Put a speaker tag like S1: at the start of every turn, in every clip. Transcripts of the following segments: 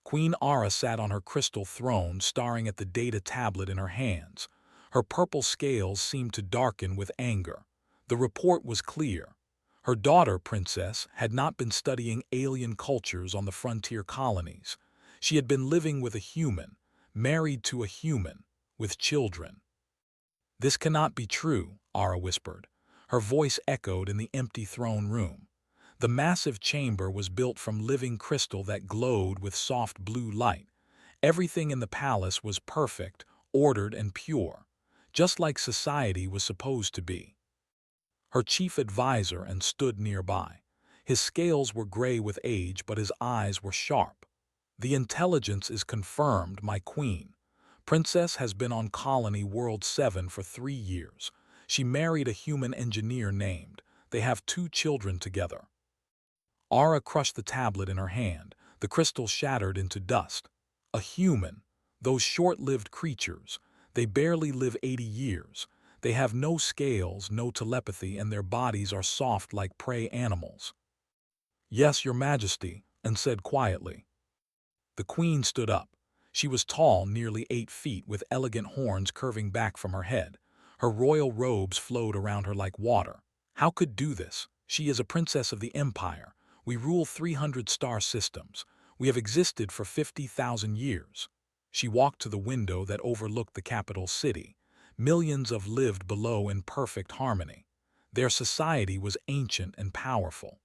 S1: Queen Ara sat on her crystal throne, staring at the data tablet in her hands. Her purple scales seemed to darken with anger. The report was clear. Her daughter, Princess, had not been studying alien cultures on the frontier colonies. She had been living with a human, married to a human, with children. "This cannot be true," Ara whispered. Her voice echoed in the empty throne room. The massive chamber was built from living crystal that glowed with soft blue light. Everything in the palace was perfect, ordered, and pure, just like society was supposed to be. Her chief advisor and stood nearby. His scales were gray with age, but his eyes were sharp. "The intelligence is confirmed, my queen. Princess has been on Colony World 7 for 3 years. She married a human engineer named. They have 2 children together." Ara crushed the tablet in her hand. The crystal shattered into dust. A human. Those short-lived creatures. They barely live 80 years. They have no scales, no telepathy, and their bodies are soft like prey animals. "Yes, Your Majesty," and said quietly. The queen stood up. She was tall, nearly 8 feet, with elegant horns curving back from her head. Her royal robes flowed around her like water. "How could do this? She is a princess of the Empire. We rule 300 star systems. We have existed for 50,000 years." She walked to the window that overlooked the capital city. Millions of lived below in perfect harmony. Their society was ancient and powerful.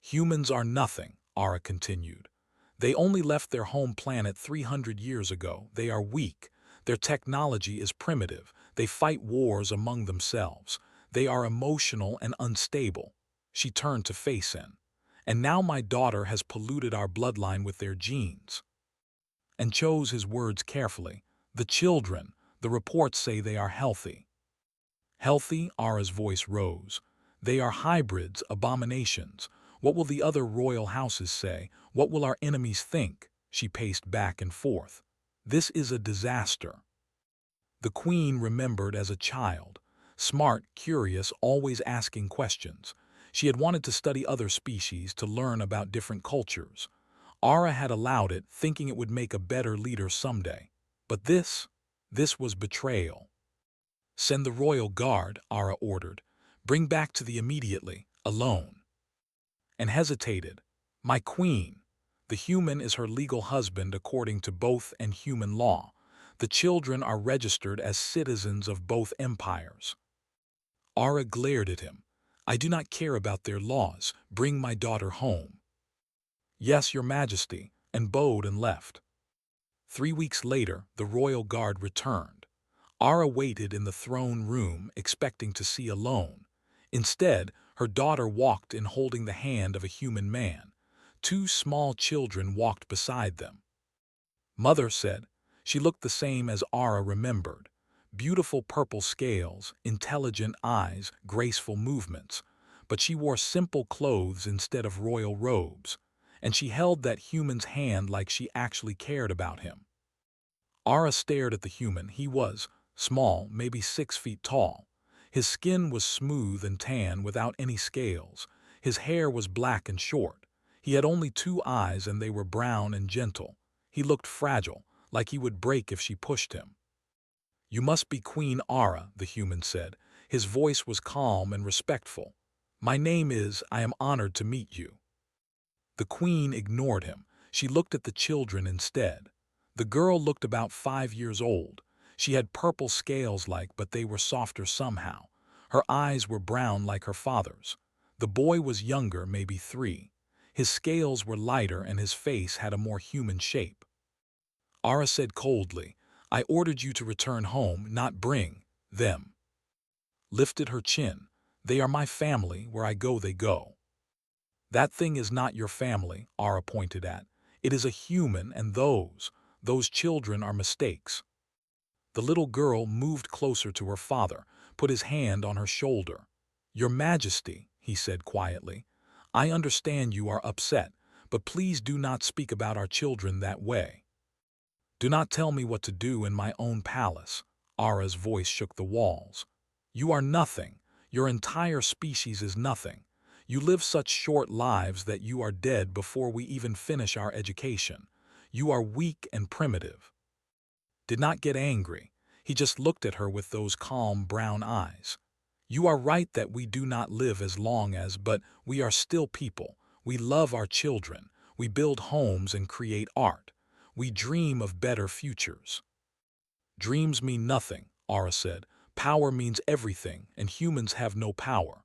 S1: "Humans are nothing," Ara continued. "They only left their home planet 300 years ago. They are weak. Their technology is primitive. They fight wars among themselves. They are emotional and unstable." She turned to Faison. "And now my daughter has polluted our bloodline with their genes." And chose his words carefully. "The children, the reports say they are healthy." "Healthy?" Ara's voice rose. "They are hybrids, abominations. What will the other royal houses say? What will our enemies think?" She paced back and forth. "This is a disaster." The queen remembered as a child. Smart, curious, always asking questions. She had wanted to study other species, to learn about different cultures. Ara had allowed it, thinking it would make a better leader someday. But this was betrayal. "Send the royal guard," Ara ordered. "Bring back to the immediately, alone." And hesitated. "My queen. The human is her legal husband according to both and human law. The children are registered as citizens of both empires." Ara glared at him. "I do not care about their laws. Bring my daughter home." "Yes, Your Majesty," and bowed and left. 3 weeks later, the royal guard returned. Ara waited in the throne room, expecting to see alone. Instead, her daughter walked in holding the hand of a human man. 2 small children walked beside them. "Mother," said. She looked the same as Ara remembered. Beautiful purple scales, intelligent eyes, graceful movements. But she wore simple clothes instead of royal robes. And she held that human's hand like she actually cared about him. Ara stared at the human. He was small, maybe 6 feet tall. His skin was smooth and tan without any scales. His hair was black and short. He had only 2 eyes and they were brown and gentle. He looked fragile, like he would break if she pushed him. "You must be Queen Ara," the human said. His voice was calm and respectful. "My name is, I am honored to meet you." The queen ignored him. She looked at the children instead. The girl looked about 5 years old. She had purple scales but they were softer somehow. Her eyes were brown like her father's. The boy was younger, maybe 3. His scales were lighter and his face had a more human shape. Ara said coldly, "I ordered you to return home, not bring them." Lifted her chin. "They are my family. Where I go, they go." "That thing is not your family," Ara pointed at. "It is a human, and those children are mistakes." The little girl moved closer to her father, put his hand on her shoulder. "Your Majesty," he said quietly, "I understand you are upset, but please do not speak about our children that way. Do not tell me what to do in my own palace." Ara's voice shook the walls. "You are nothing. Your entire species is nothing. You live such short lives that you are dead before we even finish our education. You are weak and primitive. Did not get angry. He just looked at her with those calm brown eyes. You are right that we do not live as long as, but we are still people. We love our children. We build homes and create art. We dream of better futures. Dreams mean nothing, Ara said. Power means everything, and humans have no power.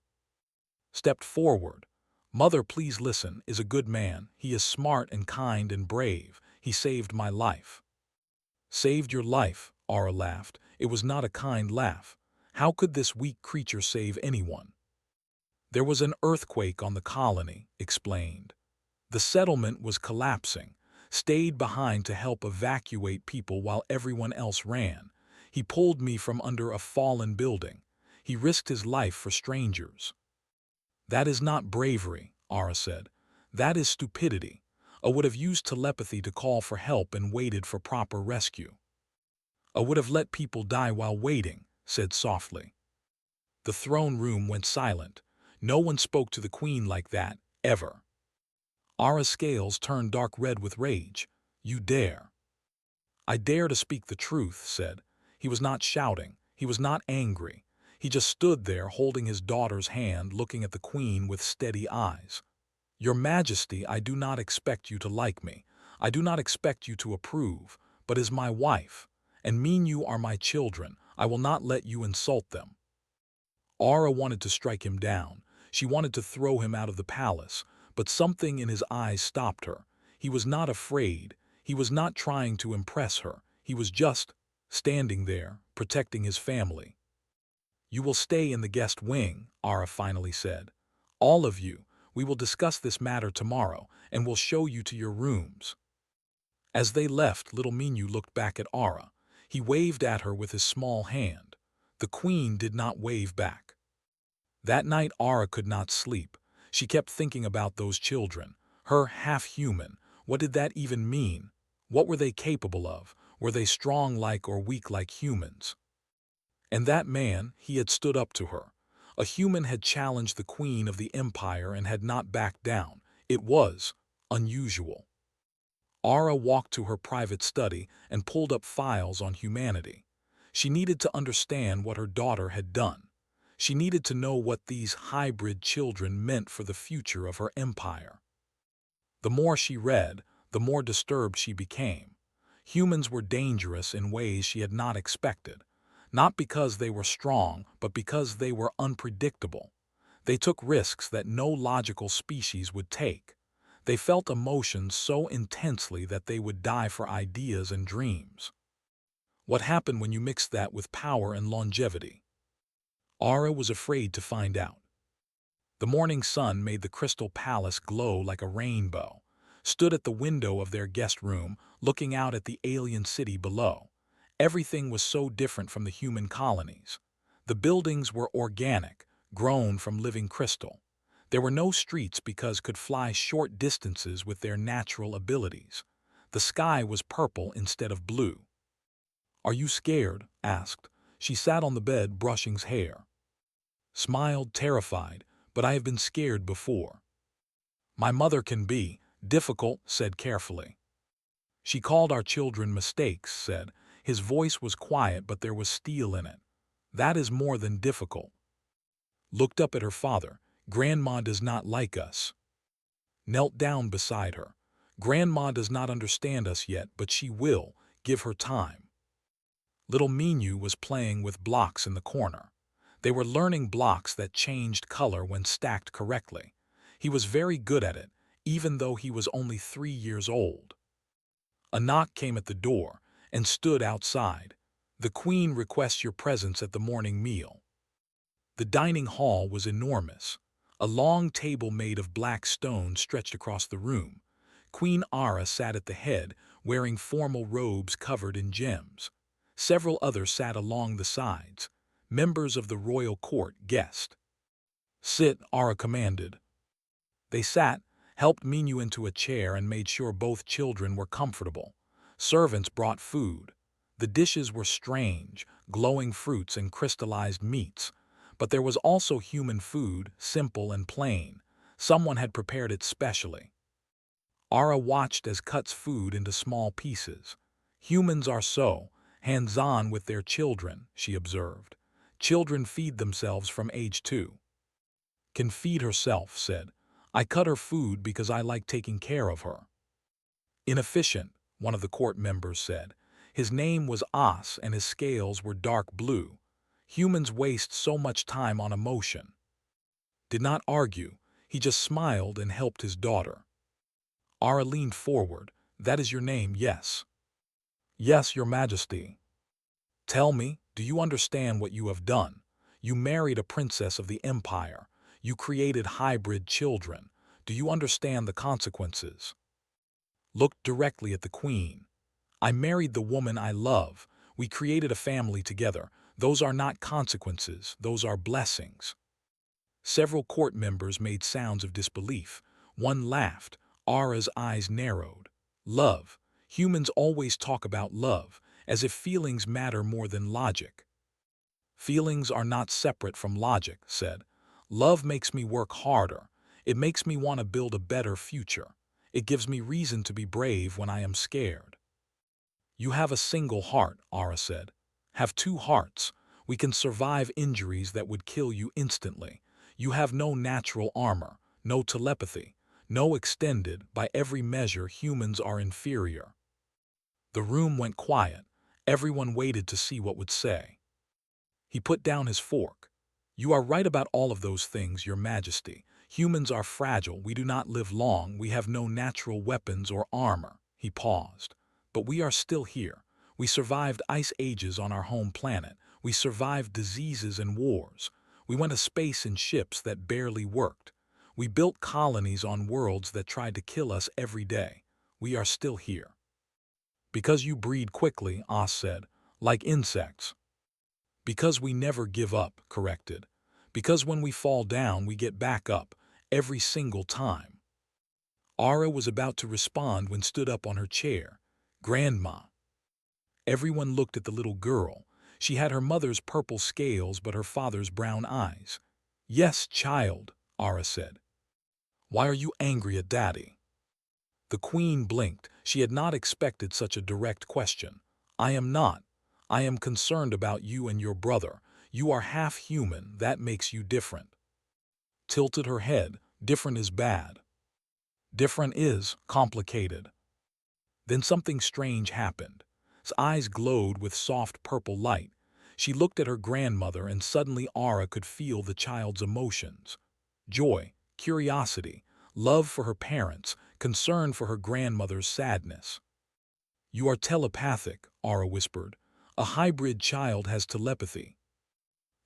S1: Stepped forward. Mother, please listen, is a good man. He is smart and kind and brave. He saved my life. Saved your life, Ara laughed. It was not a kind laugh. How could this weak creature save anyone? There was an earthquake on the colony, explained. The settlement was collapsing. Stayed behind to help evacuate people while everyone else ran. He pulled me from under a fallen building. He risked his life for strangers. That is not bravery, Ara said. That is stupidity. I would have used telepathy to call for help and waited for proper rescue. I would have let people die while waiting, said softly. The throne room went silent. No one spoke to the queen like that, ever. Ara's scales turned dark red with rage. You dare. I dare to speak the truth, said. He was not shouting. He was not angry. He just stood there holding his daughter's hand, looking at the queen with steady eyes. Your Majesty, I do not expect you to like me. I do not expect you to approve, but as my wife, and mean you are my children, I will not let you insult them. Ara wanted to strike him down. She wanted to throw him out of the palace, but something in his eyes stopped her. He was not afraid. He was not trying to impress her. He was just standing there, protecting his family. You will stay in the guest wing, Ara finally said. All of you. We will discuss this matter tomorrow, and will show you to your rooms. As they left, little Minu looked back at Ara. He waved at her with his small hand. The queen did not wave back. That night Ara could not sleep. She kept thinking about those children. Her half-human. What did that even mean? What were they capable of? Were they strong like or weak like humans? And that man, he had stood up to her. A human had challenged the queen of the empire and had not backed down. It was unusual. Ara walked to her private study and pulled up files on humanity. She needed to understand what her daughter had done. She needed to know what these hybrid children meant for the future of her empire. The more she read, the more disturbed she became. Humans were dangerous in ways she had not expected. Not because they were strong, but because they were unpredictable. They took risks that no logical species would take. They felt emotions so intensely that they would die for ideas and dreams. What happened when you mixed that with power and longevity? Ara was afraid to find out. The morning sun made the crystal palace glow like a rainbow, stood at the window of their guest room, looking out at the alien city below. Everything was so different from the human colonies. The buildings were organic, grown from living crystal. There were no streets because could fly short distances with their natural abilities. The sky was purple instead of blue. Are you scared? Asked. She sat on the bed brushing his hair. Smiled, terrified, but I have been scared before. My mother can be difficult, said carefully. She called our children mistakes, said. His voice was quiet, but there was steel in it. That is more than difficult. Looked up at her father. Grandma does not like us. Knelt down beside her. Grandma does not understand us yet, but she will. Give her time. Little Minu was playing with blocks in the corner. They were learning blocks that changed color when stacked correctly. He was very good at it, even though he was only 3 years old. A knock came at the door and stood outside. The queen requests your presence at the morning meal. The dining hall was enormous. A long table made of black stone stretched across the room. Queen Ara sat at the head, wearing formal robes covered in gems. Several others sat along the sides. Members of the royal court guessed. Sit, Ara commanded. They sat, helped Minu into a chair and made sure both children were comfortable. Servants brought food. The dishes were strange, glowing fruits and crystallized meats. But there was also human food, simple and plain. Someone had prepared it specially. Ara watched as cuts food into small pieces. Humans are so hands-on with their children, she observed. Children feed themselves from age 2. Can feed herself, said. I cut her food because I like taking care of her. Inefficient, one of the court members said. His name was As and his scales were dark blue. Humans waste so much time on emotion. Did not argue, he just smiled and helped his daughter. Ara leaned forward. That is your name, yes. Yes, your majesty. Tell me, do you understand what you have done? You married a princess of the empire. You created hybrid children. Do you understand the consequences? Looked directly at the queen. I married the woman I love. We created a family together. Those are not consequences, those are blessings. Several court members made sounds of disbelief. One laughed. Ara's eyes narrowed. Love. Humans always talk about love, as if feelings matter more than logic. Feelings are not separate from logic, said. Love makes me work harder. It makes me want to build a better future. It gives me reason to be brave when I am scared. You have a single heart, Ara said. Have 2 hearts. We can survive injuries that would kill you instantly. You have no natural armor, no telepathy, no extended. By every measure, humans are inferior. The room went quiet. Everyone waited to see what would say. He put down his fork. You are right about all of those things, your majesty. Humans are fragile. We do not live long. We have no natural weapons or armor. He paused. But we are still here. We survived ice ages on our home planet. We survived diseases and wars. We went to space in ships that barely worked. We built colonies on worlds that tried to kill us every day. We are still here. Because you breed quickly, As said, like insects. Because we never give up, corrected. Because when we fall down, we get back up, every single time. Ara was about to respond when stood up on her chair. Grandma. Everyone looked at the little girl. She had her mother's purple scales but her father's brown eyes. Yes, child, Ara said. Why are you angry at Daddy? The queen blinked. She had not expected such a direct question. I am not. I am concerned about you and your brother. You are half human. That makes you different. Tilted her head. Different is bad. Different is complicated. Then something strange happened. His eyes glowed with soft purple light. She looked at her grandmother and suddenly Ara could feel the child's emotions. Joy, curiosity, love for her parents, concern for her grandmother's sadness. You are telepathic, Ara whispered. A hybrid child has telepathy.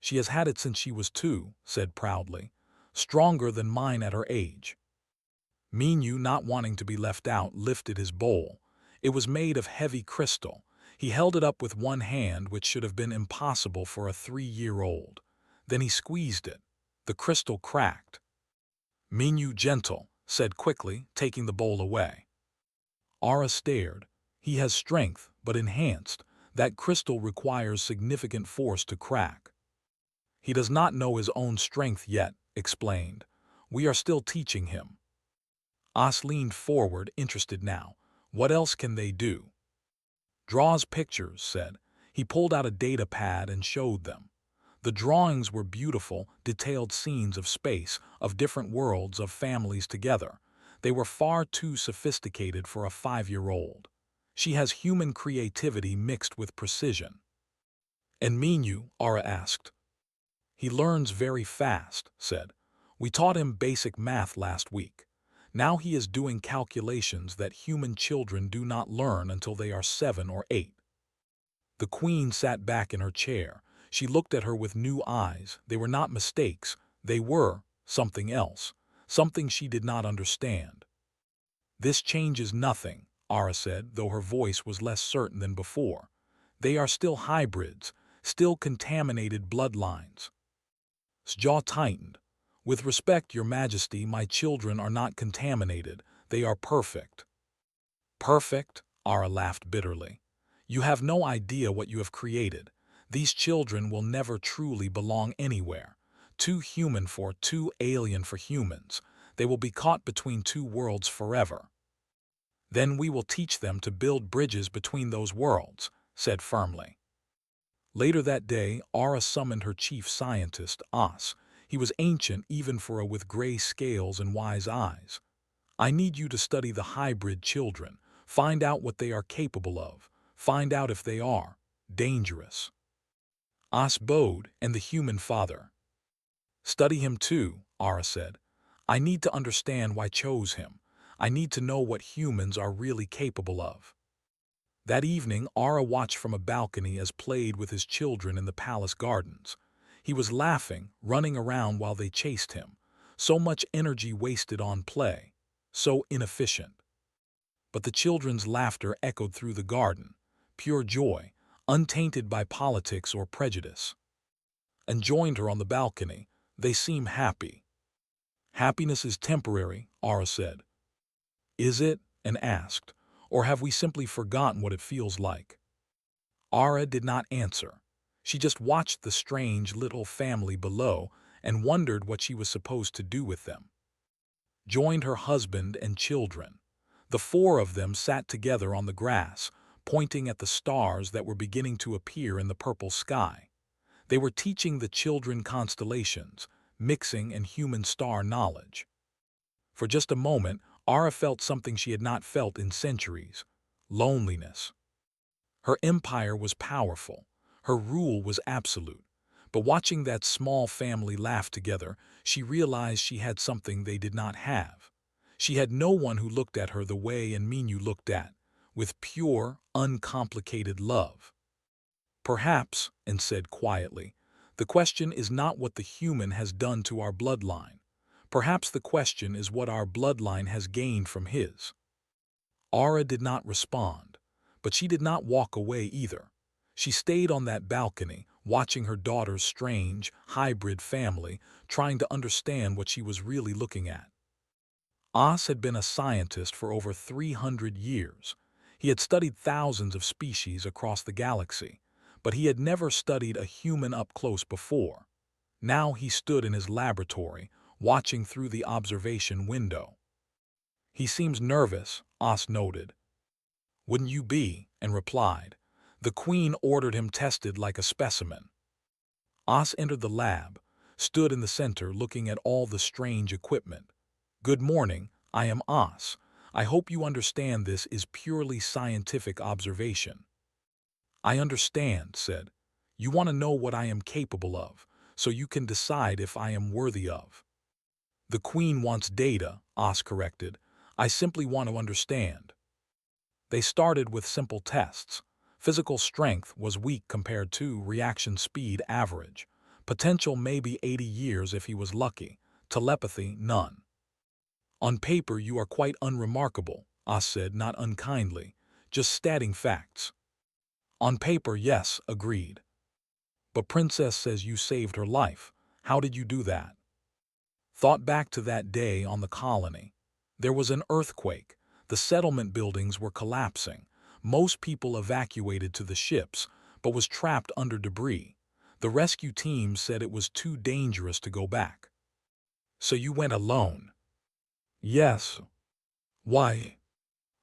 S1: She has had it since she was 2, said proudly. Stronger than mine at her age. Minyu, not wanting to be left out, lifted his bowl. It was made of heavy crystal. He held it up with one hand, which should have been impossible for a 3-year-old. Then he squeezed it. The crystal cracked. Minyu, gentle, said quickly, taking the bowl away. Ara stared. He has strength, but enhanced. That crystal requires significant force to crack. He does not know his own strength yet, explained. We are still teaching him. As leaned forward, interested now. What else can they do? Draws pictures, said. He pulled out a data pad and showed them. The drawings were beautiful, detailed scenes of space, of different worlds, of families together. They were far too sophisticated for a 5-year-old. She has human creativity mixed with precision. And Minyu, Ara asked. He learns very fast, said. We taught him basic math last week. Now he is doing calculations that human children do not learn until they are 7 or 8. The queen sat back in her chair. She looked at her with new eyes. They were not mistakes. They were something else, something she did not understand. This changes nothing, Ara said, though her voice was less certain than before. They are still hybrids, still contaminated bloodlines. His jaw tightened. With respect, your majesty, my children are not contaminated. They are perfect. Perfect? Ara laughed bitterly. You have no idea what you have created. These children will never truly belong anywhere. Too human for, too alien for humans. They will be caught between 2 worlds forever. Then we will teach them to build bridges between those worlds, said firmly. Later that day, Aura summoned her chief scientist, Os. He was ancient even for a with gray scales and wise eyes. I need you to study the hybrid children, find out what they are capable of, find out if they are dangerous. Os bowed, and the human father. Study him too, Aura said. I need to understand why I chose him. I need to know what humans are really capable of. That evening, Aura watched from a balcony as played with his children in the palace gardens. He was laughing, running around while they chased him. So much energy wasted on play. So inefficient. But the children's laughter echoed through the garden. Pure joy, untainted by politics or prejudice. And joined her on the balcony. They seem happy. Happiness is temporary, Aura said. Is it? And asked. Or have we simply forgotten what it feels like? Aura did not answer. She just watched the strange little family below and wondered what she was supposed to do with them. Joined her husband and children. The four of them sat together on the grass, pointing at the stars that were beginning to appear in the purple sky. They were teaching the children constellations, mixing and human star knowledge. For just a moment, Aura felt something she had not felt in centuries: loneliness. Her empire was powerful, her rule was absolute, but watching that small family laugh together, she realized she had something they did not have. She had no one who looked at her the way Minu looked at, with pure, uncomplicated love. Perhaps, and said quietly, the question is not what the human has done to our bloodline. Perhaps the question is what our bloodline has gained from his. Aura did not respond, but she did not walk away either. She stayed on that balcony, watching her daughter's strange, hybrid family, trying to understand what she was really looking at. Os had been a scientist for over 300 years. He had studied thousands of species across the galaxy, but he had never studied a human up close before. Now he stood in his laboratory, watching through the observation window. He seems nervous, Os noted. Wouldn't you be? And replied. The Queen ordered him tested like a specimen. Os entered the lab, stood in the center looking at all the strange equipment. Good morning, I am Os. I hope you understand this is purely scientific observation. I understand, said. You want to know what I am capable of, so you can decide if I am worthy of. The Queen wants data, Os corrected. I simply want to understand. They started with simple tests. Physical strength was weak compared to reaction speed average. Potential maybe 80 years if he was lucky. Telepathy, none. On paper you are quite unremarkable, Os said, not unkindly, just stating facts. On paper, yes, agreed. But Princess says you saved her life. How did you do that? Thought back to that day on the colony. There was an earthquake. The settlement buildings were collapsing. Most people evacuated to the ships, but was trapped under debris. The rescue team said it was too dangerous to go back. So you went alone? Yes. Why?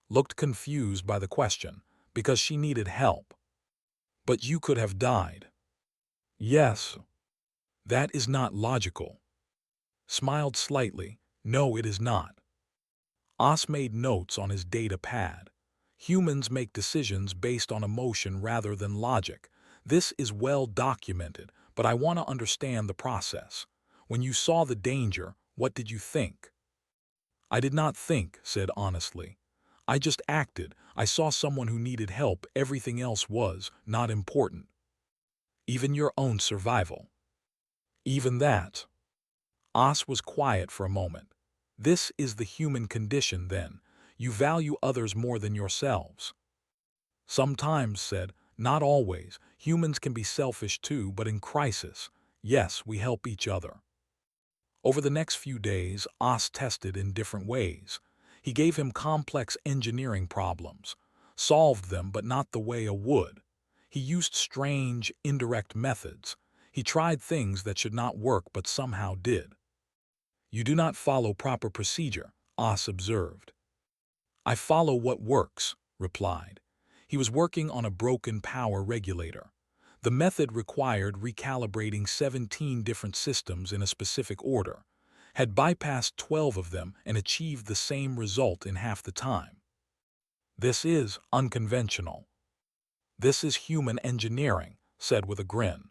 S1: Looked confused by the question, because she needed help. But you could have died. Yes. That is not logical. Smiled slightly. No, it is not. Os made notes on his data pad. Humans make decisions based on emotion rather than logic. This is well documented, but I want to understand the process. When you saw the danger, what did you think? I did not think, said honestly. I just acted. I saw someone who needed help. Everything else was not important. Even your own survival. Even that. Os was quiet for a moment. This is the human condition, then. You value others more than yourselves. Sometimes, said, not always. Humans can be selfish too, but in crisis, yes, we help each other. Over the next few days, Os tested in different ways. He gave him complex engineering problems, solved them but not the way a would. He used strange, indirect methods. He tried things that should not work but somehow did. You do not follow proper procedure, Os observed. I follow what works, replied. He was working on a broken power regulator. The method required recalibrating 17 different systems in a specific order, had bypassed 12 of them and achieved the same result in half the time. This is unconventional. This is human engineering, said with a grin.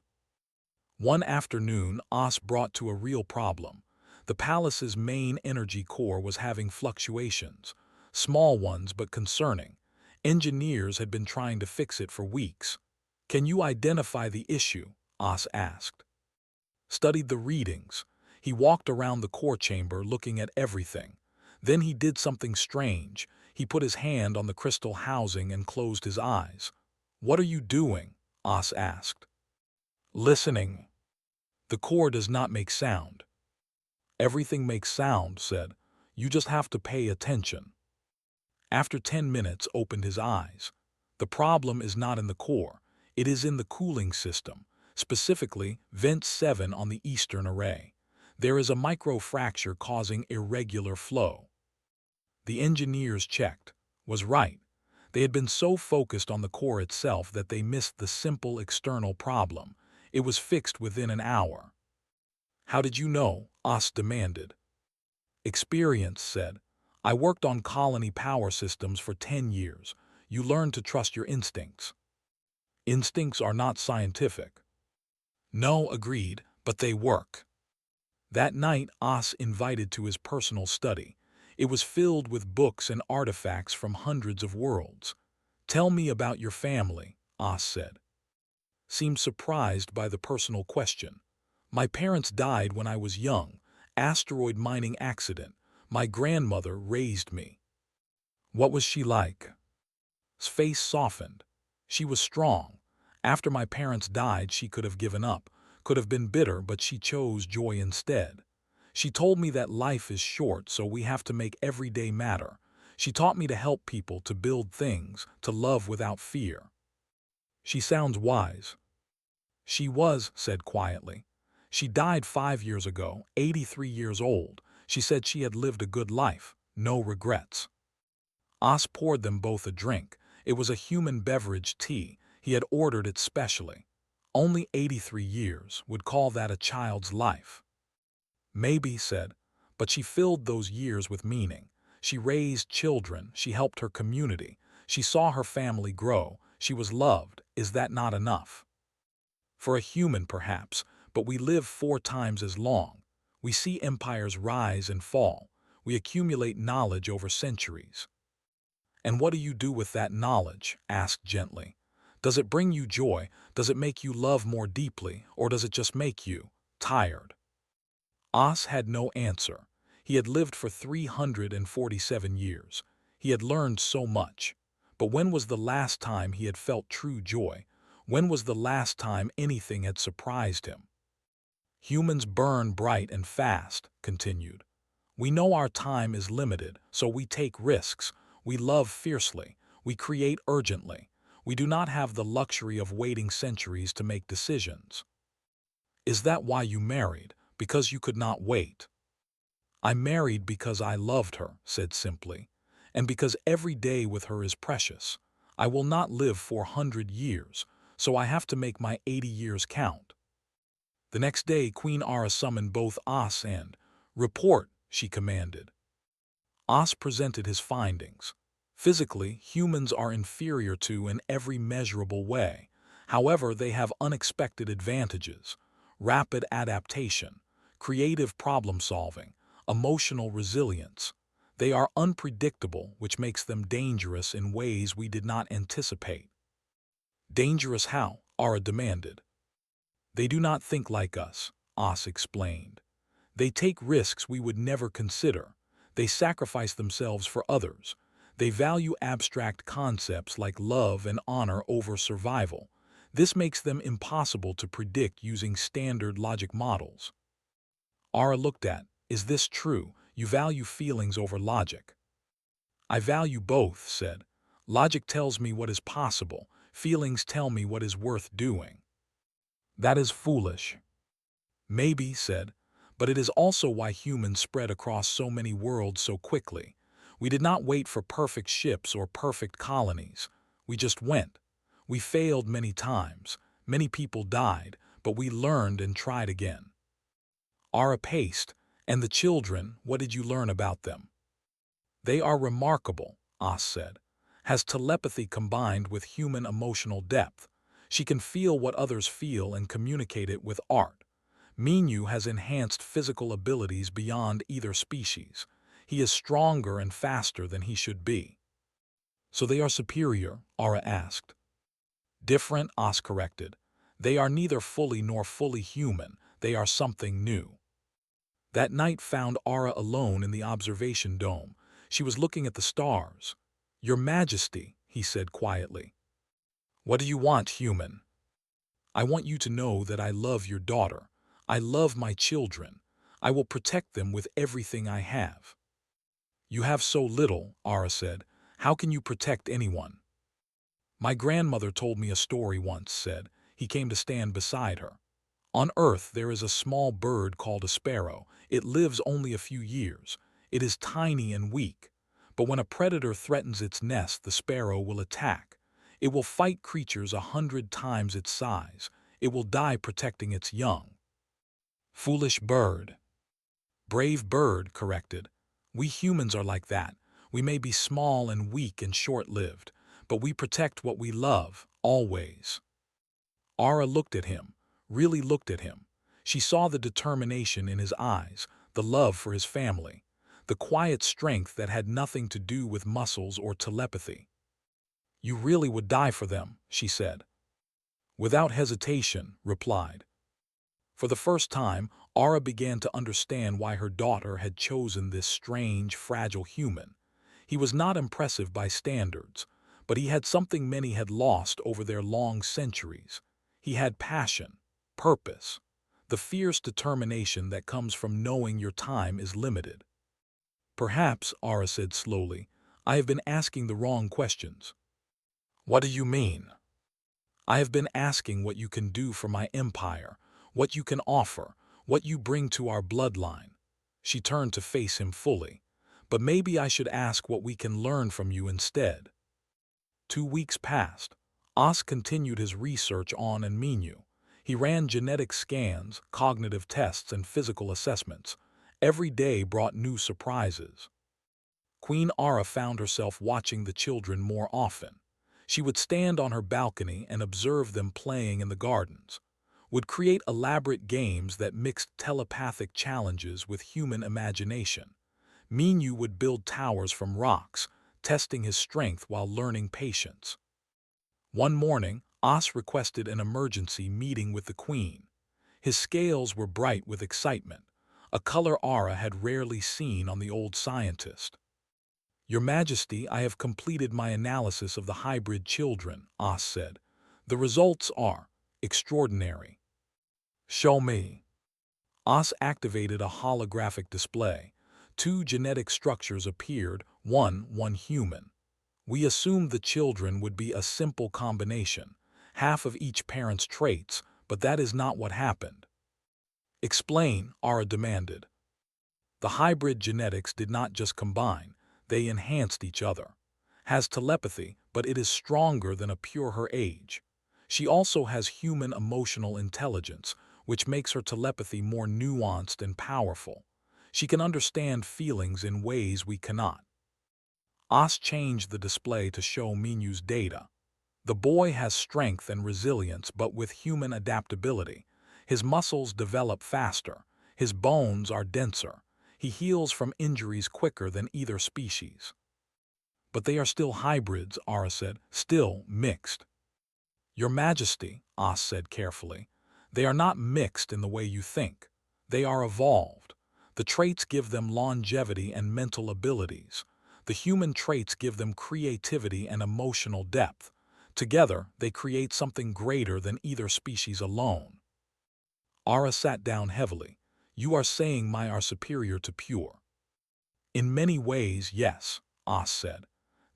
S1: One afternoon, Os brought to a real problem. The palace's main energy core was having fluctuations, small ones but concerning. Engineers had been trying to fix it for weeks. Can you identify the issue? Os asked. Studied the readings. He walked around the core chamber looking at everything. Then he did something strange. He put his hand on the crystal housing and closed his eyes. What are you doing? Os asked. Listening. The core does not make sound. Everything makes sound, said. You just have to pay attention. After 10 minutes, opened his eyes. The problem is not in the core. It is in the cooling system, specifically Vent 7 on the eastern array. There is a microfracture causing irregular flow. The engineers checked. Was right. They had been so focused on the core itself that they missed the simple external problem. It was fixed within an hour. How did you know? Os demanded. Experience, said. I worked on colony power systems for 10 years. You learn to trust your instincts. Instincts are not scientific. No, agreed, but they work. That night, Os invited to his personal study. It was filled with books and artifacts from hundreds of worlds. Tell me about your family, Os said. Seemed surprised by the personal question. My parents died when I was young. Asteroid mining accident. My grandmother raised me. What was she like? His face softened. She was strong. After my parents died, she could have given up, could have been bitter, but she chose joy instead. She told me that life is short, so we have to make every day matter. She taught me to help people, to build things, to love without fear. She sounds wise. She was, said quietly. She died 5 years ago, 83 years old. She said she had lived a good life, no regrets. Os poured them both a drink. It was a human beverage tea. He had ordered it specially. Only 83 years, would call that a child's life. Maybe, said, but she filled those years with meaning. She raised children, she helped her community, she saw her family grow, she was loved. Is that not enough? For a human, perhaps, but we live 4 times as long. We see empires rise and fall. We accumulate knowledge over centuries. And what do you do with that knowledge? Asked gently. Does it bring you joy? Does it make you love more deeply? Or does it just make you tired? Os had no answer. He had lived for 347 years. He had learned so much. But when was the last time he had felt true joy? When was the last time anything had surprised him? Humans burn bright and fast, continued. We know our time is limited, so we take risks. We love fiercely. We create urgently. We do not have the luxury of waiting centuries to make decisions. Is that why you married? Because you could not wait? I married because I loved her, said simply, and because every day with her is precious. I will not live 400 years, so I have to make my 80 years count. The next day, Queen Ara summoned both Os and report, she commanded. Os presented his findings. Physically, humans are inferior to in every measurable way. However, they have unexpected advantages: rapid adaptation, creative problem-solving, emotional resilience. They are unpredictable, which makes them dangerous in ways we did not anticipate. Dangerous how? Ara demanded. They do not think like us, Os explained. They take risks we would never consider. They sacrifice themselves for others. They value abstract concepts like love and honor over survival. This makes them impossible to predict using standard logic models. Ara looked at, is this true? You value feelings over logic. I value both, said. Logic tells me what is possible. Feelings tell me what is worth doing. That is foolish. Maybe, said, but it is also why humans spread across so many worlds so quickly. We did not wait for perfect ships or perfect colonies. We just went. We failed many times. Many people died, but we learned and tried again. Ara paced. And the children, what did you learn about them? They are remarkable, As said. Has telepathy combined with human emotional depth. She can feel what others feel and communicate it with art. Minyu has enhanced physical abilities beyond either species. He is stronger and faster than he should be. So they are superior, Ara asked. Different, As corrected. They are neither fully nor fully human. They are something new. That night found Ara alone in the observation dome. She was looking at the stars. Your Majesty, he said quietly. What do you want, human? I want you to know that I love your daughter. I love my children. I will protect them with everything I have. You have so little, Ara said. How can you protect anyone? My grandmother told me a story once, said. He came to stand beside her. On Earth there is a small bird called a sparrow. It lives only a few years. It is tiny and weak. But when a predator threatens its nest, the sparrow will attack. It will fight creatures 100 times its size. It will die protecting its young. Foolish bird. Brave bird, corrected. We humans are like that. We may be small and weak and short-lived, but we protect what we love, always. Ara looked at him, really looked at him. She saw the determination in his eyes, the love for his family, the quiet strength that had nothing to do with muscles or telepathy. You really would die for them, she said. Without hesitation, replied. For the first time, Ara began to understand why her daughter had chosen this strange, fragile human. He was not impressive by standards, but he had something many had lost over their long centuries. He had passion, purpose, the fierce determination that comes from knowing your time is limited. Perhaps, Ara said slowly, I have been asking the wrong questions. What do you mean? I have been asking what you can do for my empire, what you can offer, what you bring to our bloodline. She turned to face him fully. But maybe I should ask what we can learn from you instead. 2 weeks passed. As continued his research on and Minyu. He ran genetic scans, cognitive tests, and physical assessments. Every day brought new surprises. Queen Ara found herself watching the children more often. She would stand on her balcony and observe them playing in the gardens, would create elaborate games that mixed telepathic challenges with human imagination. Minyu would build towers from rocks, testing his strength while learning patience. One morning, As requested an emergency meeting with the queen. His scales were bright with excitement, a color Ara had rarely seen on the old scientist. Your Majesty, I have completed my analysis of the hybrid children, As said. The results are extraordinary. Show me. As activated a holographic display. 2 genetic structures appeared, one human. We assumed the children would be a simple combination, half of each parent's traits, but that is not what happened. Explain, Ara demanded. The hybrid genetics did not just combine, they enhanced each other. Has telepathy, but it is stronger than a pure her age. She also has human emotional intelligence, which makes her telepathy more nuanced and powerful. She can understand feelings in ways we cannot. As changed the display to show Minyu's data. The boy has strength and resilience but with human adaptability. His muscles develop faster. His bones are denser. He heals from injuries quicker than either species. But they are still hybrids, Ara said, still mixed. Your Majesty, As said carefully, they are not mixed in the way you think. They are evolved. The traits give them longevity and mental abilities. The human traits give them creativity and emotional depth. Together, they create something greater than either species alone. Ara sat down heavily. You are saying my are superior to pure. In many ways, yes, As said.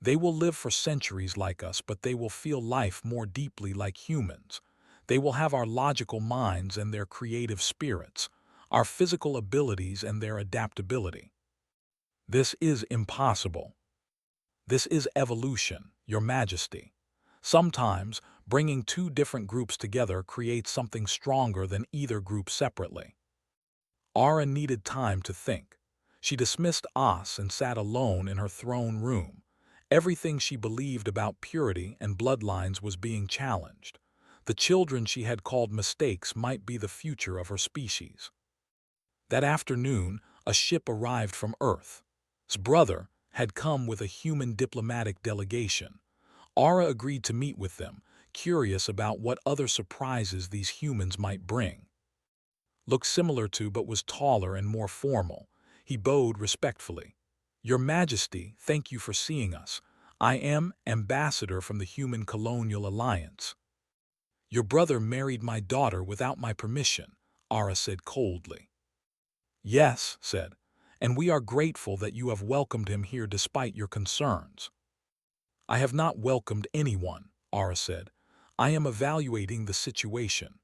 S1: They will live for centuries like us, but they will feel life more deeply like humans. They will have our logical minds and their creative spirits, our physical abilities and their adaptability. This is impossible. This is evolution, Your Majesty. Sometimes, bringing two different groups together creates something stronger than either group separately. Ara needed time to think. She dismissed As and sat alone in her throne room. Everything she believed about purity and bloodlines was being challenged. The children she had called mistakes might be the future of her species. That afternoon, a ship arrived from Earth. His brother had come with a human diplomatic delegation. Ara agreed to meet with them, curious about what other surprises these humans might bring. Looked similar to but was taller and more formal. He bowed respectfully. Your Majesty, thank you for seeing us. I am ambassador from the Human Colonial Alliance. Your brother married my daughter without my permission, Ara said coldly. Yes, said, and we are grateful that you have welcomed him here despite your concerns. I have not welcomed anyone, Ara said. I am evaluating the situation.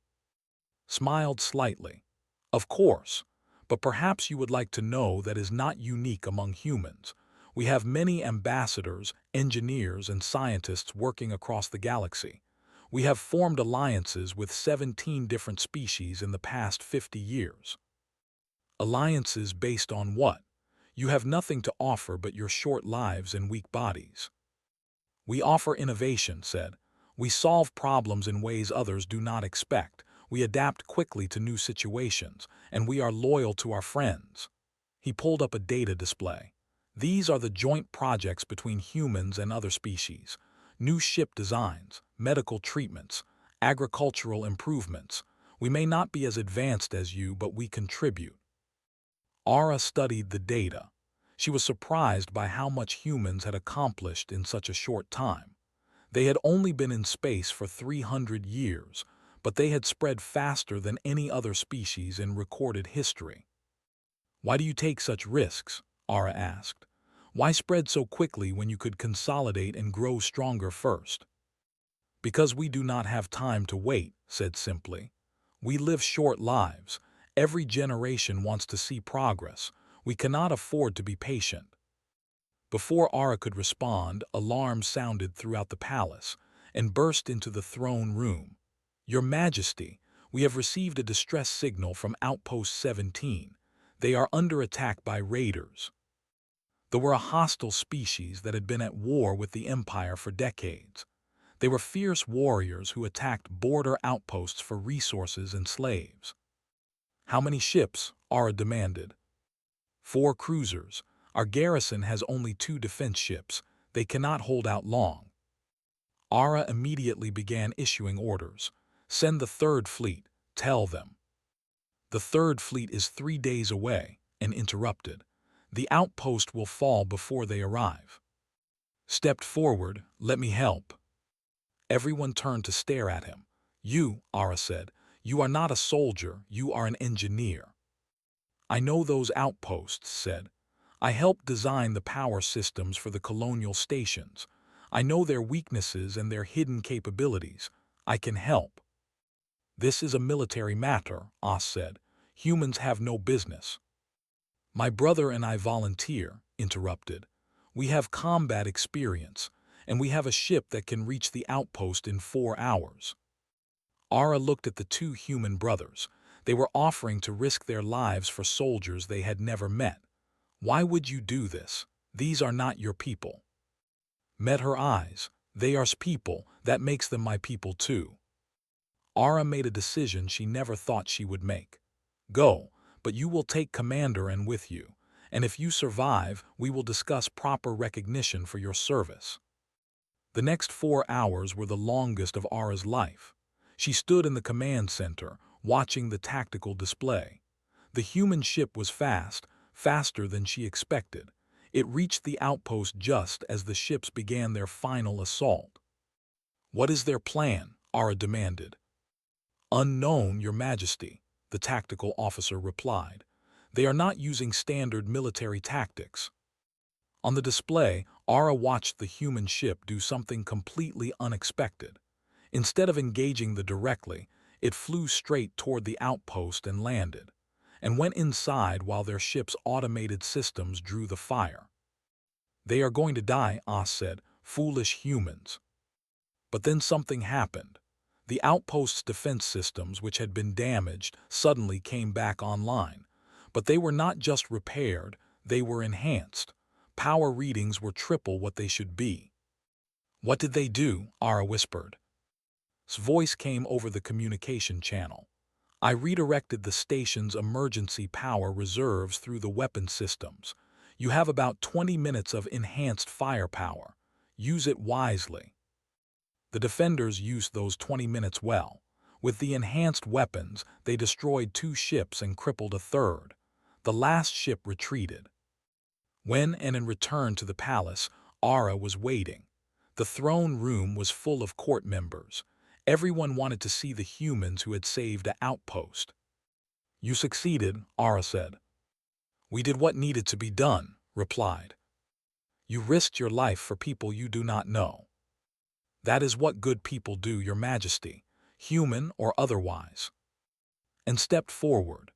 S1: Smiled slightly. Of course, but perhaps you would like to know that is not unique among humans. We have many ambassadors, engineers, and scientists working across the galaxy. We have formed alliances with 17 different species in the past 50 years. Alliances based on what? You have nothing to offer but your short lives and weak bodies. We offer innovation, said. We solve problems in ways others do not expect. We adapt quickly to new situations, and we are loyal to our friends. He pulled up a data display. These are the joint projects between humans and other species. New ship designs, medical treatments, agricultural improvements. We may not be as advanced as you, but we contribute. Ara studied the data. She was surprised by how much humans had accomplished in such a short time. They had only been in space for 300 years, but they had spread faster than any other species in recorded history. Why do you take such risks? Ara asked. Why spread so quickly when you could consolidate and grow stronger first? Because we do not have time to wait, said simply. We live short lives. Every generation wants to see progress. We cannot afford to be patient. Before Ara could respond, alarms sounded throughout the palace and burst into the throne room. Your Majesty, we have received a distress signal from Outpost 17. They are under attack by raiders. They were a hostile species that had been at war with the Empire for decades. They were fierce warriors who attacked border outposts for resources and slaves. How many ships? Ara demanded. 4 cruisers. Our garrison has only 2 defense ships. They cannot hold out long. Ara immediately began issuing orders. Send the 3rd fleet. Tell them. The 3rd fleet is 3 days away, and interrupted. The outpost will fall before they arrive. Stepped forward. Let me help. Everyone turned to stare at him. You, Ara said, you are not a soldier, you are an engineer. I know those outposts, said. I helped design the power systems for the colonial stations. I know their weaknesses and their hidden capabilities. I can help. This is a military matter, As said. Humans have no business. My brother and I volunteer, interrupted. We have combat experience, and we have a ship that can reach the outpost in 4 hours. Ara looked at the 2 human brothers. They were offering to risk their lives for soldiers they had never met. Why would you do this? These are not your people. Met her eyes. They are people, that makes them my people too. Ara made a decision she never thought she would make. Go, but you will take Commander and with you, and if you survive, we will discuss proper recognition for your service. The next 4 hours were the longest of Ara's life. She stood in the command center, watching the tactical display. The human ship was fast, faster than she expected. It reached the outpost just as the ships began their final assault. What is their plan? Ara demanded. Unknown, Your Majesty, the tactical officer replied. They are not using standard military tactics. On the display, Ara watched the human ship do something completely unexpected. Instead of engaging them directly, it flew straight toward the outpost and landed. and went inside while their ship's automated systems drew the fire. "They are going to die," Oz said. "Foolish humans." But then something happened. The outpost's defense systems, which had been damaged, suddenly came back online. But they were not just repaired, they were enhanced. Power readings were triple what they should be. "What did they do?" Ara whispered. His voice came over the communication channel. "I redirected the station's emergency power reserves through the weapon systems. You have about 20 minutes of enhanced firepower. Use it wisely." The defenders used those 20 minutes well. With the enhanced weapons, they destroyed 2 ships and crippled a third. The last ship retreated. When Enon returned to the palace, Ara was waiting. The throne room was full of court members. Everyone wanted to see the humans who had saved the outpost. "You succeeded," Ara said. "We did what needed to be done," replied. "You risked your life for people you do not know." "That is what good people do, Your Majesty, human or otherwise." And stepped forward.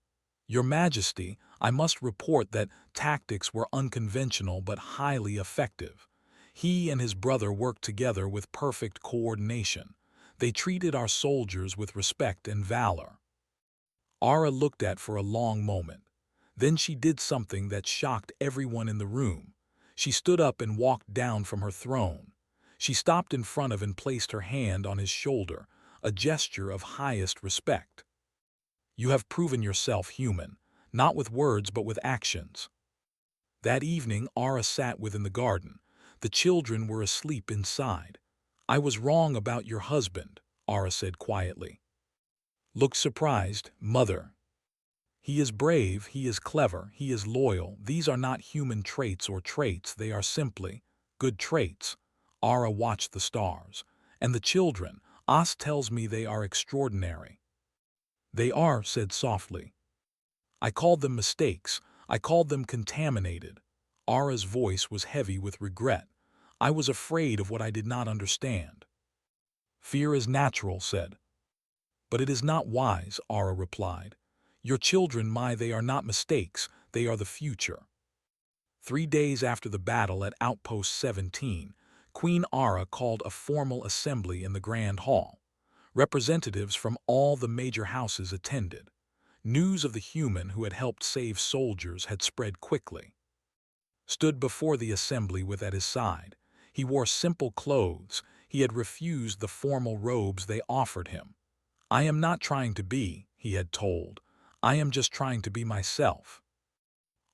S1: "Your Majesty, I must report that tactics were unconventional but highly effective. He and his brother worked together with perfect coordination. They treated our soldiers with respect and valor." Ara looked at for a long moment. Then she did something that shocked everyone in the room. She stood up and walked down from her throne. She stopped in front of and placed her hand on his shoulder, a gesture of highest respect. "You have proven yourself human, not with words but with actions." That evening, Ara sat within the garden. The children were asleep inside. "I was wrong about your husband," Ara said quietly. "Look surprised, Mother. He is brave, he is clever, he is loyal. These are not human traits or traits, they are simply good traits." Ara watched the stars. "And the children, As tells me they are extraordinary." "They are," said softly. "I called them mistakes. I called them contaminated." Ara's voice was heavy with regret. "I was afraid of what I did not understand." "Fear is natural," said. "But it is not wise," Ara replied. "Your children, they are not mistakes, they are the future." 3 days after the battle at Outpost 17, Queen Ara called a formal assembly in the Grand Hall. Representatives from all the major houses attended. News of the human who had helped save soldiers had spread quickly. Stood before the assembly at his side. He wore simple clothes. He had refused the formal robes they offered him. "I am not trying to be," he had told. "I am just trying to be myself."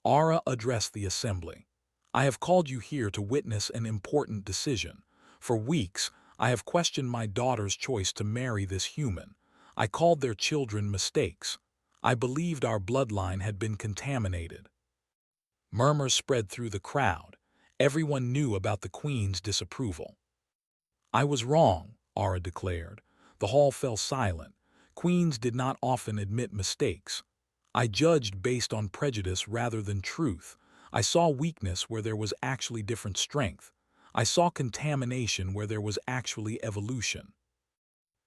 S1: Ara addressed the assembly. "I have called you here to witness an important decision. For weeks, I have questioned my daughter's choice to marry this human. I called their children mistakes. I believed our bloodline had been contaminated." Murmurs spread through the crowd. Everyone knew about the Queen's disapproval. "I was wrong," Ara declared. The hall fell silent. Queens did not often admit mistakes. "I judged based on prejudice rather than truth. I saw weakness where there was actually different strength. I saw contamination where there was actually evolution."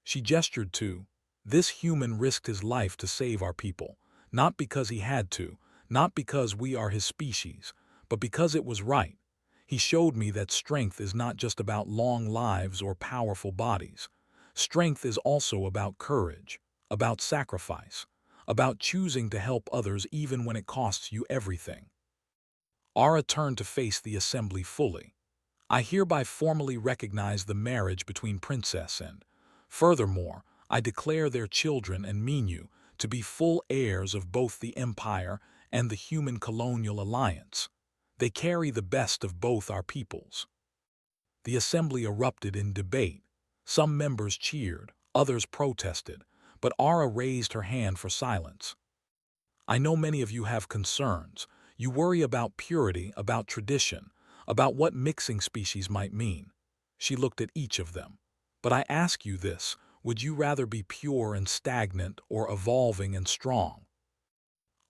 S1: She gestured to, "This human risked his life to save our people, not because he had to, not because we are his species, but because it was right. He showed me that strength is not just about long lives or powerful bodies. Strength is also about courage, about sacrifice, about choosing to help others even when it costs you everything." Ara turned to face the assembly fully. "I hereby formally recognize the marriage between Princess and, furthermore, I declare their children and Minu to be full heirs of both the Empire and the Human Colonial Alliance. They carry the best of both our peoples." The assembly erupted in debate. Some members cheered, others protested, but Ara raised her hand for silence. "I know many of you have concerns. You worry about purity, about tradition, about what mixing species might mean." She looked at each of them. "But I ask you this, would you rather be pure and stagnant or evolving and strong?"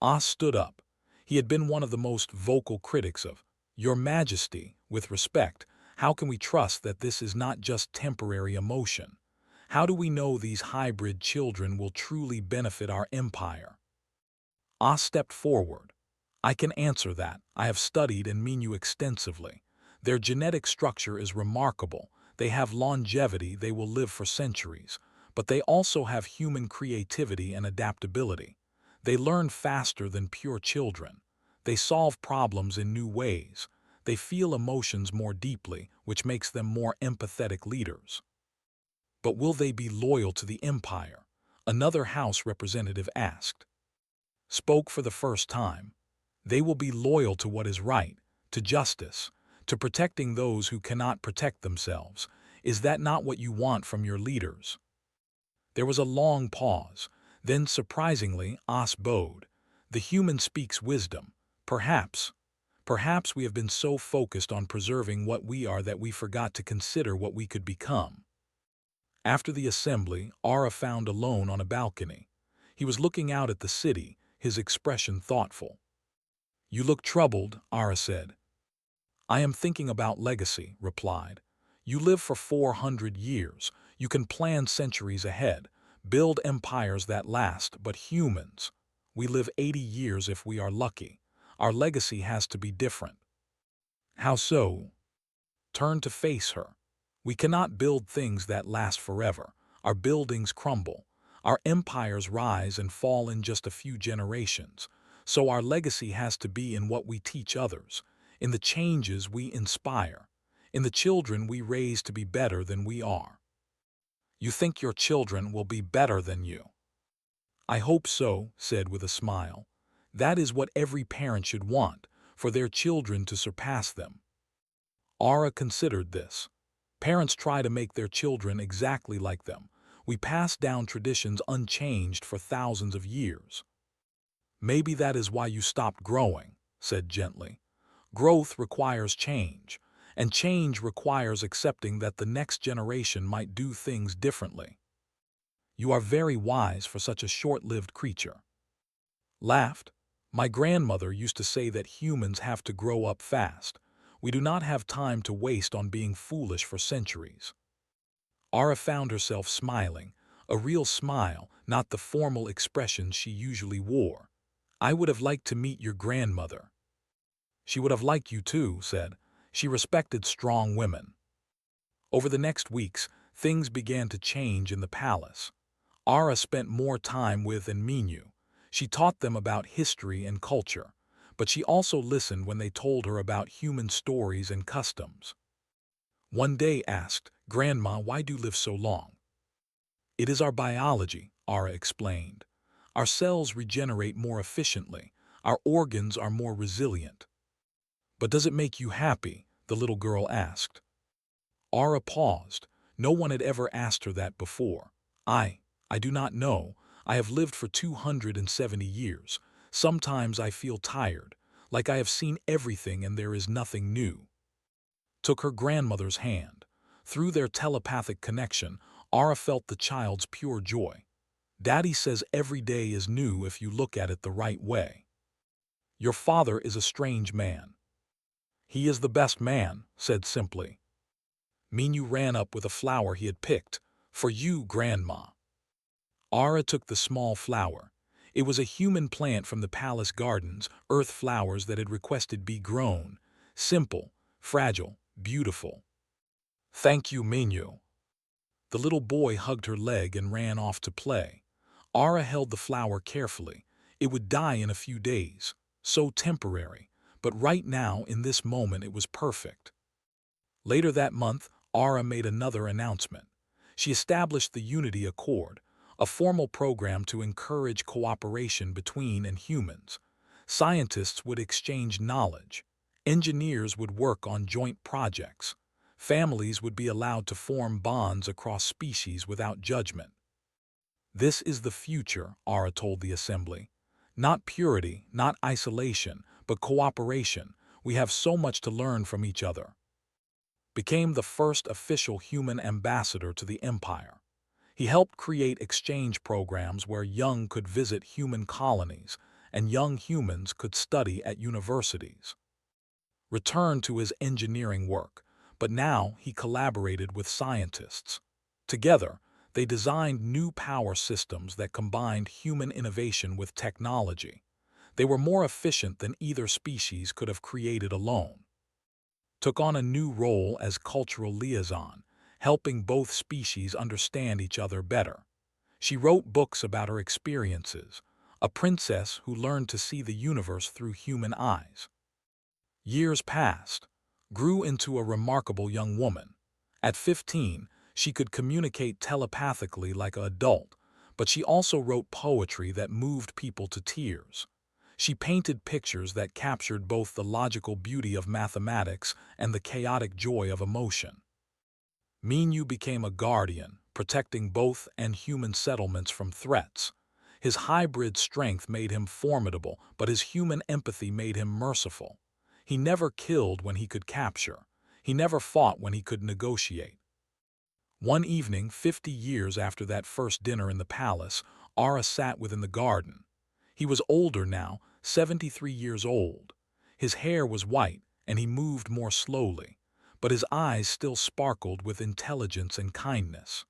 S1: As stood up. He had been one of the most vocal critics of "Your Majesty, with respect, how can we trust that this is not just temporary emotion? How do we know these hybrid children will truly benefit our empire?" Ah stepped forward. I can answer that. I have studied and mean you extensively. Their genetic structure is remarkable. They have longevity, they will live for centuries. But they also have human creativity and adaptability. They learn faster than pure children. They solve problems in new ways. They feel emotions more deeply, which makes them more empathetic leaders. But will they be loyal to the Empire? Another House representative asked. Spoke for the first time. They will be loyal to what is right, to justice, to protecting those who cannot protect themselves. Is that not what you want from your leaders? There was a long pause. Then, surprisingly, As bowed. The human speaks wisdom. Perhaps we have been so focused on preserving what we are that we forgot to consider what we could become. After the assembly, Ara found alone on a balcony. He was looking out at the city, his expression thoughtful. You look troubled, Ara said. I am thinking about legacy, replied. You live for 400 years. You can plan centuries ahead, build empires that last, but humans, we live 80 years if we are lucky. Our legacy has to be different. How so? Turn to face her. We cannot build things that last forever. Our buildings crumble. Our empires rise and fall in just a few generations. So our legacy has to be in what we teach others, in the changes we inspire, in the children we raise to be better than we are. You think your children will be better than you? I hope so, said with a smile. That is what every parent should want, for their children to surpass them. Ara considered this. Parents try to make their children exactly like them. We pass down traditions unchanged for thousands of years. Maybe that is why you stopped growing, said gently. Growth requires change, and change requires accepting that the next generation might do things differently. You are very wise for such a short-lived creature. Laughed. My grandmother used to say that humans have to grow up fast. We do not have time to waste on being foolish for centuries. Ara found herself smiling, a real smile, not the formal expression she usually wore. I would have liked to meet your grandmother. She would have liked you too, said. She respected strong women. Over the next weeks, things began to change in the palace. Ara spent more time with and Minu. She taught them about history and culture, but she also listened when they told her about human stories and customs. One day asked, Grandma, why do you live so long? It is our biology, Ara explained. Our cells regenerate more efficiently. Our organs are more resilient. But does it make you happy? The little girl asked. Ara paused. No one had ever asked her that before. I do not know. I have lived for 270 years. Sometimes I feel tired, like I have seen everything and there is nothing new. Took her grandmother's hand. Through their telepathic connection, Ara felt the child's pure joy. Daddy says every day is new if you look at it the right way. Your father is a strange man. He is the best man, said simply. Minu ran up with a flower he had picked. For you, Grandma. Ara took the small flower. It was a human plant from the palace gardens, earth flowers that had requested be grown. Simple, fragile, beautiful. Thank you, Minu. The little boy hugged her leg and ran off to play. Ara held the flower carefully. It would die in a few days. So temporary. But right now, in this moment, it was perfect. Later that month, Ara made another announcement. She established the Unity Accord, a formal program to encourage cooperation between and humans. Scientists would exchange knowledge. Engineers would work on joint projects. Families would be allowed to form bonds across species without judgment. This is the future, Ara told the assembly. Not purity, not isolation, but cooperation. We have so much to learn from each other. Became the first official human ambassador to the empire. He helped create exchange programs where young could visit human colonies and young humans could study at universities. Returned to his engineering work, but now he collaborated with scientists. Together, they designed new power systems that combined human innovation with technology. They were more efficient than either species could have created alone. Took on a new role as cultural liaison, helping both species understand each other better. She wrote books about her experiences, a princess who learned to see the universe through human eyes. Years passed, grew into a remarkable young woman. At 15, she could communicate telepathically like an adult, but she also wrote poetry that moved people to tears. She painted pictures that captured both the logical beauty of mathematics and the chaotic joy of emotion. Minyu became a guardian, protecting both and human settlements from threats. His hybrid strength made him formidable, but his human empathy made him merciful. He never killed when he could capture. He never fought when he could negotiate. One evening, 50 years after that first dinner in the palace, Ara sat within the garden. He was older now, 73 years old. His hair was white, and he moved more slowly, but his eyes still sparkled with intelligence and kindness.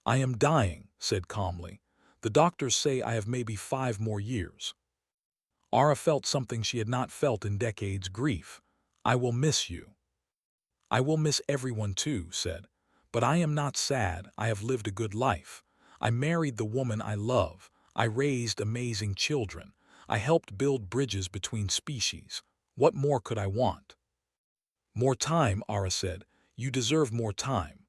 S1: "I am dying," said calmly. "The doctors say I have maybe 5 more years." Ara felt something she had not felt in decades: grief. "I will miss you." "I will miss everyone too," said. "But I am not sad. I have lived a good life. I married the woman I love. I raised amazing children. I helped build bridges between species. What more could I want?" "More time," Ara said. "You deserve more time."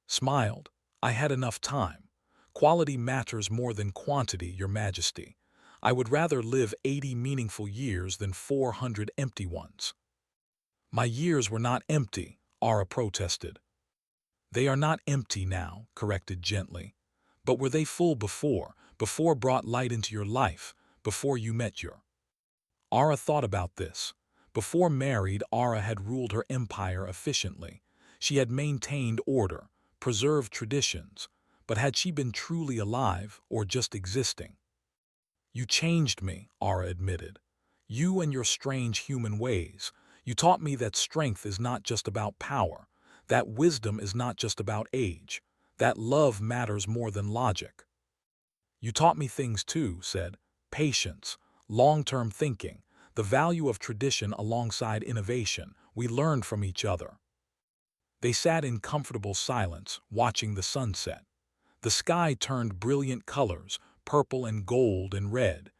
S1: Smiled. "I had enough time. Quality matters more than quantity, Your Majesty. I would rather live 80 meaningful years than 400 empty ones." "My years were not empty," Ara protested. "They are not empty now," corrected gently. "But were they full before brought light into your life, before you met your—" Ara thought about this. Before married, Ara had ruled her empire efficiently. She had maintained order, preserved traditions. But had she been truly alive or just existing? "You changed me," Ara admitted. "You and your strange human ways. You taught me that strength is not just about power, that wisdom is not just about age, that love matters more than logic." "You taught me things too," said. "Patience, long-term thinking, the value of tradition alongside innovation. We learned from each other." They sat in comfortable silence, watching the sunset. The sky turned brilliant colors, purple and gold and red,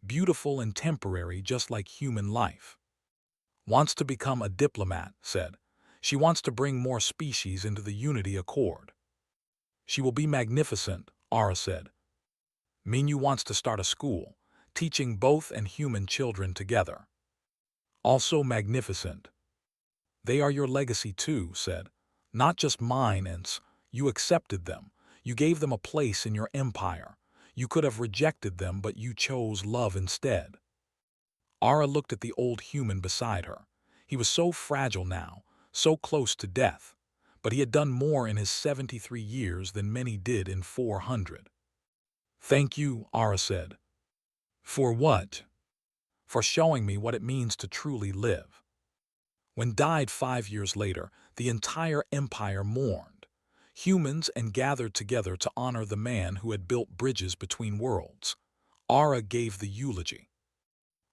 S1: beautiful and temporary, just like human life. "Wants to become a diplomat," said. "She wants to bring more species into the Unity Accord." "She will be magnificent," Ara said. "Minyu wants to start a school, teaching both and human children together." "Also magnificent." "They are your legacy too," said. "Not just mine, and you accepted them. You gave them a place in your empire. You could have rejected them, but you chose love instead." Ara looked at the old human beside her. He was so fragile now, so close to death. But he had done more in his 73 years than many did in 400. "Thank you," Ara said. "For what?" "For showing me what it means to truly live." When died 5 years later, the entire empire mourned. Humans and gathered together to honor the man who had built bridges between worlds. Ara gave the eulogy.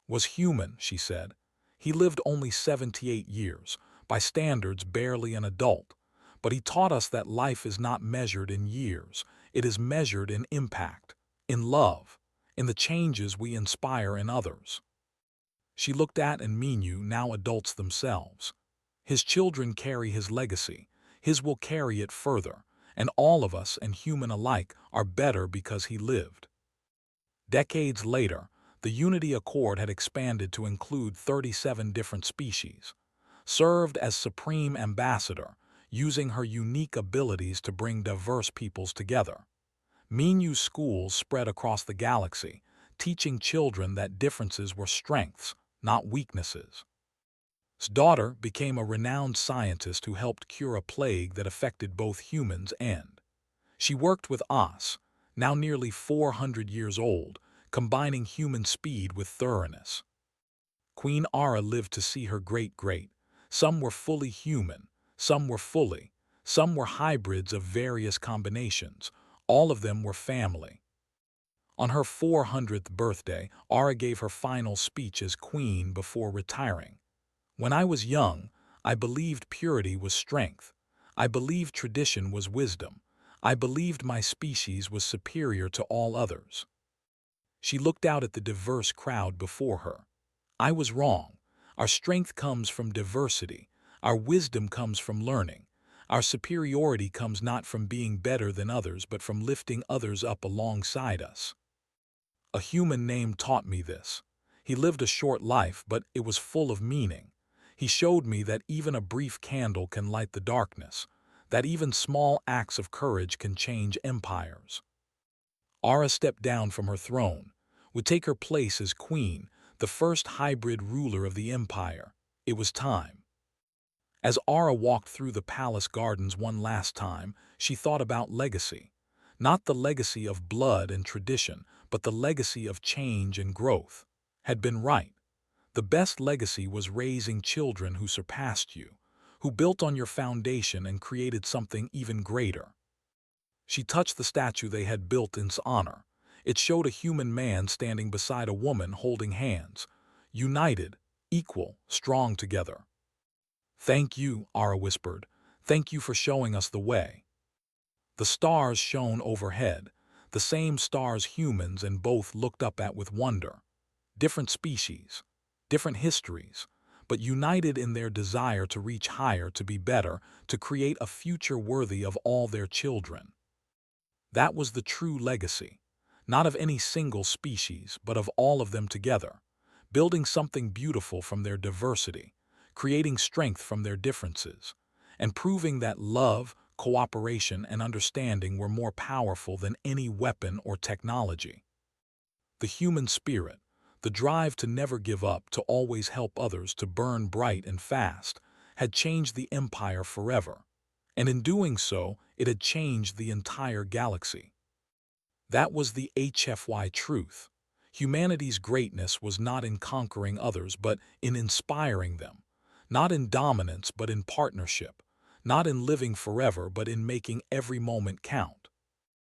S1: "Was human," she said. "He lived only 78 years, by standards barely an adult. But he taught us that life is not measured in years. It is measured in impact, in love, in the changes we inspire in others." She looked at and Minyu, now adults themselves. His children carry his legacy. His will carry it further. And all of us, and human alike, are better because he lived. Decades later, the Unity Accord had expanded to include 37 different species. Served as supreme ambassador, using her unique abilities to bring diverse peoples together. Minyu's schools spread across the galaxy, teaching children that differences were strengths, not weaknesses. His daughter became a renowned scientist who helped cure a plague that affected both humans and. She worked with As, now nearly 400 years old, combining human speed with thoroughness. Queen Ara lived to see her great-great. Some were fully human, some were some were hybrids of various combinations. All of them were family. On her 400th birthday, Ara gave her final speech as queen before retiring. When I was young, I believed purity was strength. I believed tradition was wisdom. I believed my species was superior to all others. She looked out at the diverse crowd before her. I was wrong. Our strength comes from diversity. Our wisdom comes from learning. Our superiority comes not from being better than others, but from lifting others up alongside us. A human name taught me this. He lived a short life, but it was full of meaning. He showed me that even a brief candle can light the darkness, that even small acts of courage can change empires. Ara stepped down from her throne, would take her place as queen, the first hybrid ruler of the empire. It was time. As Ara walked through the palace gardens one last time, she thought about legacy. Not the legacy of blood and tradition, but the legacy of change and growth. Had been right. The best legacy was raising children who surpassed you, who built on your foundation and created something even greater. She touched the statue they had built in honor. It showed a human man standing beside a woman holding hands, united, equal, strong together. "Thank you," Ara whispered. "Thank you for showing us the way." The stars shone overhead, the same stars humans and both looked up at with wonder. Different species, different histories, but united in their desire to reach higher, to be better, to create a future worthy of all their children. That was the true legacy, not of any single species, but of all of them together, building something beautiful from their diversity, creating strength from their differences, and proving that love, cooperation, and understanding were more powerful than any weapon or technology. The human spirit, the drive to never give up, to always help others, to burn bright and fast, had changed the empire forever. And in doing so, it had changed the entire galaxy. That was the HFY truth. Humanity's greatness was not in conquering others, but in inspiring them. Not in dominance, but in partnership. Not in living forever, but in making every moment count.